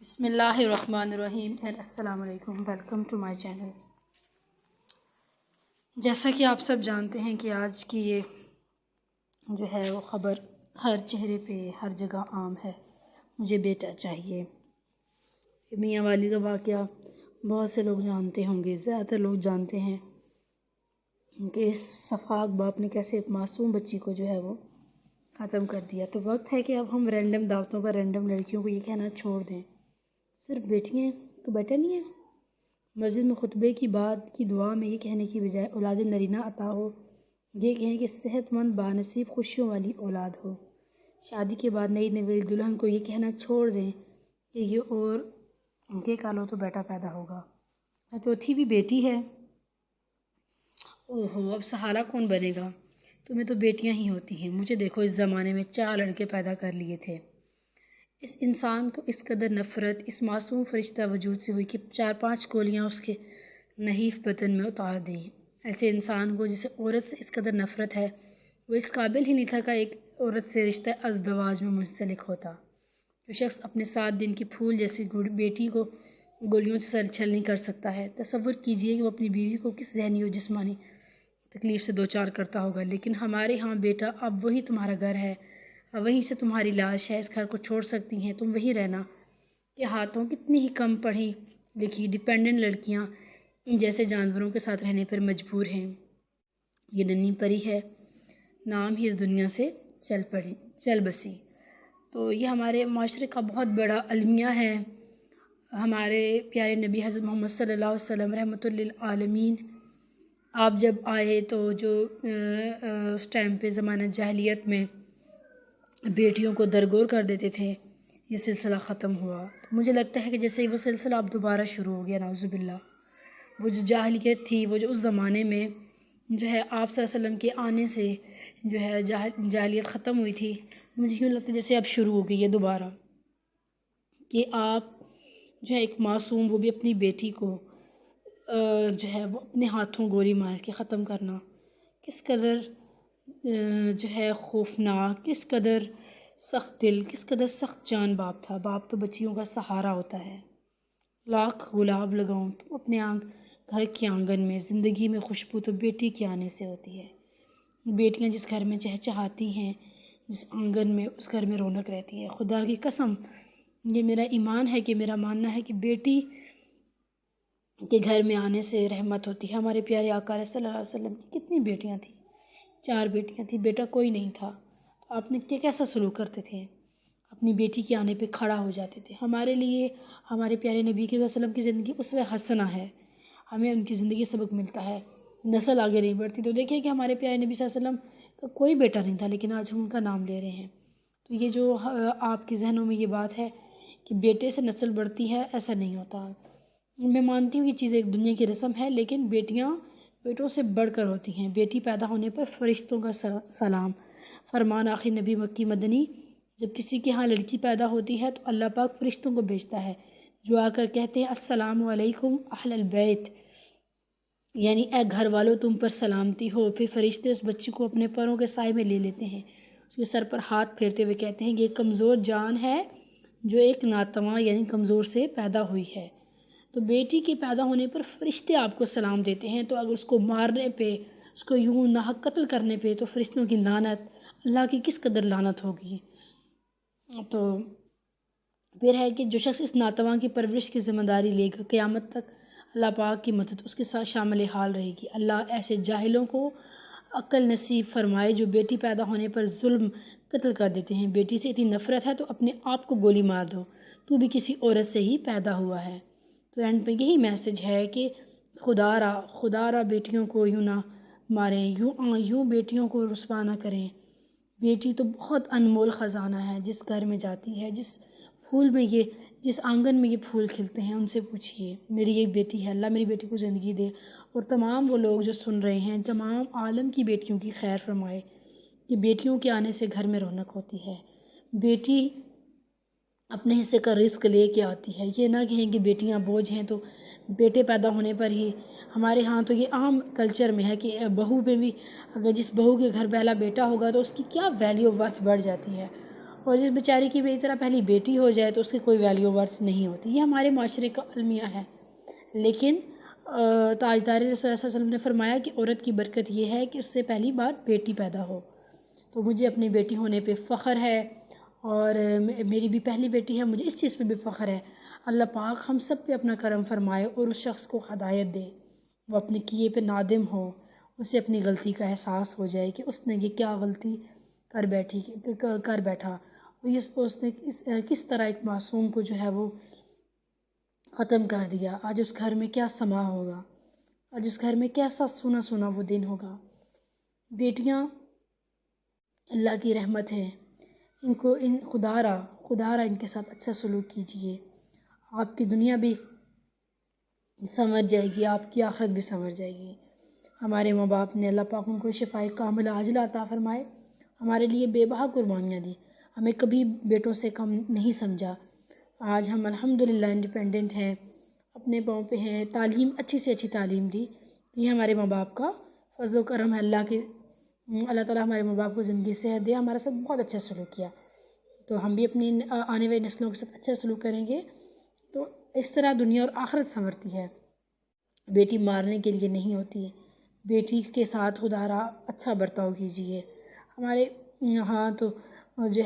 بسم اللہ الرحمن الرحیم اینڈ السلام علیکم، ویلکم ٹو مائی چینل۔ جیسا کہ آپ سب جانتے ہیں کہ آج کی یہ جو ہے وہ خبر ہر چہرے پہ ہر جگہ عام ہے، مجھے بیٹا چاہیے۔ میاں والی کا واقعہ بہت سے لوگ جانتے ہوں گے، زیادہ تر لوگ جانتے ہیں کہ اس شفاق باپ نے کیسے ایک معصوم بچی کو جو ہے وہ ختم کر دیا۔ تو وقت ہے کہ اب ہم رینڈم دعوتوں پر رینڈم لڑکیوں کو یہ کہنا چھوڑ دیں صرف بیٹی ہیں تو بیٹا نہیں ہے۔ مسجد میں خطبے کی بعد کی دعا میں یہ کہنے کی بجائے اولاد نرینہ عطا ہو، یہ کہیں کہ صحت مند بانصیب خوشیوں والی اولاد ہو۔ شادی کے بعد نئی نویلی دلہن کو یہ کہنا چھوڑ دیں کہ یہ اور یہ کالو تو بیٹا پیدا ہوگا، چوتھی بھی بیٹی ہے، اوہو اب سہارا کون بنے گا؟ تمہیں تو بیٹیاں ہی ہوتی ہیں۔ مجھے دیکھو، اس زمانے میں 4 لڑکے پیدا کر لیے تھے۔ اس انسان کو اس قدر نفرت اس معصوم فرشتہ وجود سے ہوئی کہ 4-5 گولیاں اس کے نحیف بدن میں اتار دیں۔ ایسے انسان کو جسے عورت سے اس قدر نفرت ہے، وہ اس قابل ہی نہیں تھا کہ ایک عورت سے رشتہ ازدواج میں منسلک ہوتا۔ جو شخص اپنے 7 دن کی پھول جیسی بیٹی کو گولیوں سے سرچھل نہیں کر سکتا ہے، تصور کیجئے کہ وہ اپنی بیوی کو کس ذہنی و جسمانی تکلیف سے دوچار کرتا ہوگا۔ لیکن ہمارے ہاں بیٹا اب وہی تمہارا گھر ہے، وہیں سے تمہاری لاش ہے، اس گھر کو چھوڑ سکتی ہیں تم وہیں رہنا۔ کہ ہاتھوں کتنی ہی کم پڑھی لکھی ڈیپینڈنٹ لڑکیاں ان جیسے جانوروں کے ساتھ رہنے پر مجبور ہیں۔ یہ ننھی پری ہے، نام ہی اس دنیا سے چل بسی۔ تو یہ ہمارے معاشرے کا بہت بڑا المیہ ہے۔ ہمارے پیارے نبی حضرت محمد صلی اللہ علیہ وسلم رحمۃ للعالمین آپ جب آئے تو جو اس ٹائم پہ زمانہ جاہلیت میں بیٹیوں کو درگور کر دیتے تھے، یہ سلسلہ ختم ہوا۔ تو مجھے لگتا ہے کہ جیسے وہ سلسلہ اب دوبارہ شروع ہو گیا، نعوذ باللہ۔ وہ جو جاہلیت تھی، وہ جو اس زمانے میں جو ہے آپ صلی اللہ علیہ وسلم کے آنے سے جو ہے جاہلیت ختم ہوئی تھی، مجھے یوں لگتا ہے جیسے اب شروع ہو گئی ہے دوبارہ، کہ آپ جو ہے ایک معصوم، وہ بھی اپنی بیٹی کو جو ہے وہ اپنے ہاتھوں گولی مار کے ختم کرنا، کس قدر جو ہے خوفناک، کس قدر سخت دل، کس قدر سخت جان باپ تھا۔ باپ تو بچیوں کا سہارا ہوتا ہے۔ لاکھ گلاب لگاؤں تو اپنے گھر کے آنگن میں، زندگی میں خوشبو تو بیٹی کے آنے سے ہوتی ہے۔ بیٹیاں جس گھر میں چہچہاتی ہیں، جس آنگن میں، اس گھر میں رونق رہتی ہے۔ خدا کی قسم، یہ میرا ایمان ہے، کہ میرا ماننا ہے کہ بیٹی کے گھر میں آنے سے رحمت ہوتی ہے۔ ہمارے پیارے آقا صلی اللہ علیہ وسلم کی کتنی بیٹیاں تھیں؟ 4 بیٹیاں تھیں، بیٹا کوئی نہیں تھا۔ آپ نے کیسا سلوک کرتے تھے؟ اپنی بیٹی کے آنے پہ کھڑا ہو جاتے تھے۔ ہمارے لیے ہمارے پیارے نبی کے وسلم کی زندگی اسوہ حسنہ ہے، ہمیں ان کی زندگی سبق ملتا ہے۔ نسل آگے نہیں بڑھتی تو دیکھیں کہ ہمارے پیارے نبی صلی اللہ علیہ وسلم کا کوئی بیٹا نہیں تھا، لیکن آج ہم ان کا نام لے رہے ہیں۔ تو یہ جو آپ کے ذہنوں میں یہ بات ہے کہ بیٹے سے نسل بڑھتی ہے، ایسا نہیں ہوتا۔ میں مانتی ہوں یہ چیز ایک دنیا کی رسم ہے، لیکن بیٹیاں بیٹوں سے بڑھ کر ہوتی ہیں۔ بیٹی پیدا ہونے پر فرشتوں کا سلام۔ فرمان آخر نبی مکی مدنی، جب کسی کے ہاں لڑکی پیدا ہوتی ہے تو اللہ پاک فرشتوں کو بھیجتا ہے، جو آ کر کہتے ہیں السلام علیکم اہل البیت، یعنی اے گھر والوں تم پر سلامتی ہو۔ پھر فرشتے اس بچی کو اپنے پروں کے سائے میں لے لیتے ہیں، اس کے سر پر ہاتھ پھیرتے ہوئے کہتے ہیں یہ کمزور جان ہے جو ایک ناتواں یعنی کمزور سے پیدا ہوئی ہے۔ تو بیٹی کے پیدا ہونے پر فرشتے آپ کو سلام دیتے ہیں، تو اگر اس کو مارنے پہ، اس کو یوں ناحق قتل کرنے پہ تو فرشتوں کی لعنت، اللہ کی کس قدر لعنت ہوگی۔ تو پھر ہے کہ جو شخص اس ناتواں کی پرورش کی ذمہ داری لے گا، قیامت تک اللہ پاک کی مدد اس کے ساتھ شامل حال رہے گی۔ اللہ ایسے جاہلوں کو عقل نصیب فرمائے جو بیٹی پیدا ہونے پر ظلم قتل کر دیتے ہیں۔ بیٹی سے اتنی نفرت ہے تو اپنے آپ کو گولی مار دو، تو بھی کسی عورت سے ہی پیدا ہوا ہے۔ تو اینڈ پہ یہی میسج ہے کہ خدا را بیٹیوں کو یوں نہ ماریں، یوں بیٹیوں کو رسوا نہ کریں۔ بیٹی تو بہت انمول خزانہ ہے، جس گھر میں جاتی ہے، جس آنگن میں یہ پھول کھلتے ہیں، ان سے پوچھئے میری یہ بیٹی ہے، اللہ میری بیٹی کو زندگی دے۔ اور تمام وہ لوگ جو سن رہے ہیں، تمام عالم کی بیٹیوں کی خیر فرمائے، کہ بیٹیوں کے آنے سے گھر میں رونق ہوتی ہے۔ بیٹی اپنے حصے کا رزق لے کے آتی ہے، یہ نہ کہیں کہ بیٹیاں بوجھ ہیں تو بیٹے پیدا ہونے پر ہی۔ ہمارے ہاں تو یہ عام کلچر میں ہے کہ بہو پہ بھی، اگر جس بہو کے گھر پہلا بیٹا ہوگا تو اس کی کیا ویلیو ورتھ بڑھ جاتی ہے، اور جس بیچاری کی میری طرح پہلی بیٹی ہو جائے تو اس کی کوئی ویلیو ورتھ نہیں ہوتی. یہ ہمارے معاشرے کا المیہ ہے. لیکن تاجدار رسول صلی اللہ علیہ وسلم نے فرمایا کہ عورت کی برکت یہ ہے کہ اس سے پہلی بار بیٹی پیدا ہو. تو مجھے اپنی بیٹی ہونے پہ فخر ہے، اور میری بھی پہلی بیٹی ہے. مجھے اس چیز پہ بھی فخر ہے. اللہ پاک ہم سب پہ اپنا کرم فرمائے اور اس شخص کو ہدایت دے، وہ اپنے کیے پہ نادم ہو، اسے اپنی غلطی کا احساس ہو جائے کہ اس نے یہ کیا غلطی کر بیٹھا، اور اس نے کس طرح ایک معصوم کو جو ہے وہ ختم کر دیا. آج اس گھر میں کیا سما ہوگا، آج اس گھر میں کیسا سونا سونا وہ دن ہوگا. بیٹیاں اللہ کی رحمت ہے. ان کو خدا را ان کے ساتھ اچھا سلوک کیجیے. آپ کی دنیا بھی سمجھ جائے گی، آپ کی آخرت بھی سمجھ جائے گی. ہمارے ماں باپ نے اللہ پاک ان کو شفائے کاملہ عاجلہ عطا فرمائے، ہمارے لیے بے بہا قربانیاں دی، ہمیں کبھی بیٹوں سے کم نہیں سمجھا. آج ہم الحمدللہ انڈیپینڈنٹ ہیں، اپنے پاؤں پہ ہیں، تعلیم اچھی سے اچھی تعلیم دی. یہ ہمارے ماں باپ کا فضل و کرم ہے. اللہ تعالیٰ ہمارے ماں باپ کو زندگی صحت دے، ہمارے ساتھ بہت اچھا سلوک کیا. تو ہم بھی اپنی آنے والی نسلوں کے ساتھ اچھا سلوک کریں گے تو اس طرح دنیا اور آخرت سنورتی ہے. بیٹی مارنے کے لیے نہیں ہوتی ہے. بیٹی کے ساتھ خدا را اچھا برتاؤ کیجیے. ہمارے یہاں تو جو